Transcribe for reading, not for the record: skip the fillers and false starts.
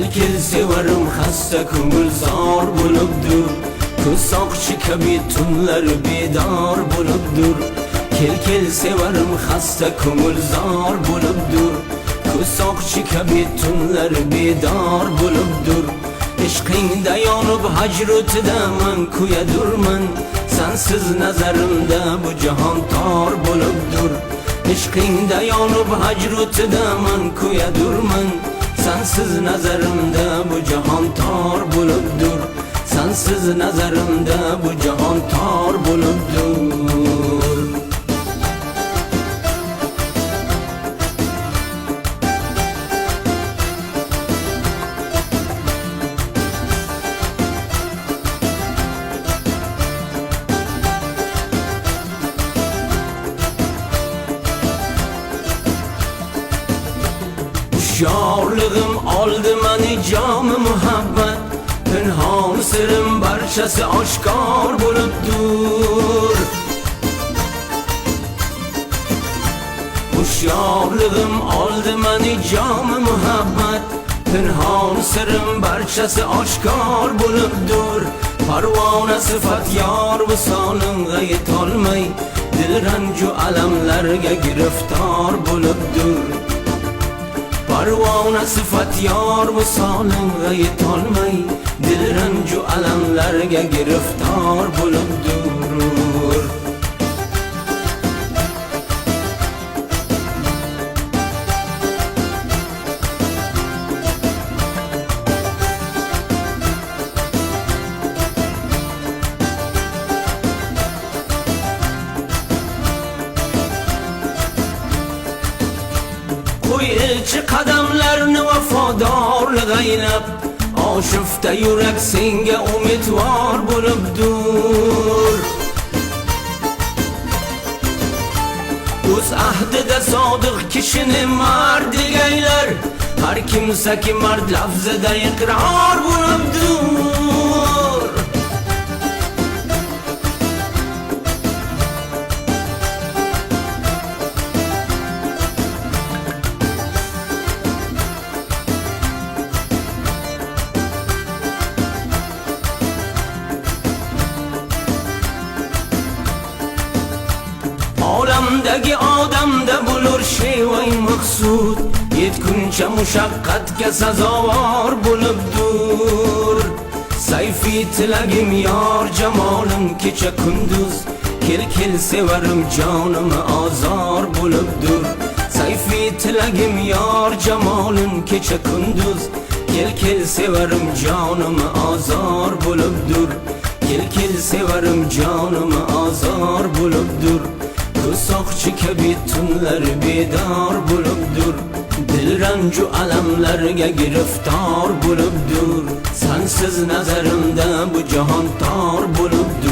kel sevarim xasta ko'ngil zor bo'libdir. Ko'z soqchi kabi tunlar bedor bo'libdir. Kel sevarim xasta ko'ngil zor bo'libdir. Ko'z soqchi kabi tunlar bedor bo'libdir. Ishqingda yonib hajrutida man kuyadurman. Sensiz nazarimda bu jahon tor bo'libdir. Ishqingda yonib hajrutida man kuyadurman. Sensiz nazarimda bu jahon tor bo'libdir. Sensiz nazarimda bu jahon tor bo'libdir. Hushyorlig'im oldi meni jomi muhabbat. Pinhon sirim barchasi oshkor bo'libdir. Hushyorlig'im oldi meni jomi muhabbat. Pinhon sirim barchasi oshkor bo'libdir. Parvona sifat yor visolingga yetolmay, dil ranju alamlarga giriftor bo'libdir. Parvona sifat yor visolingga yetolmay, dil ranju alamlarga giriftor bo'libdir. Qo'y elchi qadamlarni vafodorlik aylab, oshifta yurak senga umidvor bo'libdir. O'z ahdida sodiq kishini mard degaylar, har kimsaki mard lafzida iqror bo'libdir. Olamdagi odamda bo'lur shevay maqsud, yetguncha mushaqqatga sazovor bo'libdir. Sayfi tilagim yor jamolim kecha kunduz, kel sevarim jonim ozor bo'libdir. Sayfi tilagim yor jamolim kecha kunduz, kel sevarim jonim ozor bo'libdir. Kel sevarim jonim ozor bo'libdir. Ko'z soqchi kabi tunlar bedor bo'libdir. Dil ranju alamlarga giriftor bo'libdir. Sensiz nazarimda bu jahon tor bo'libdir.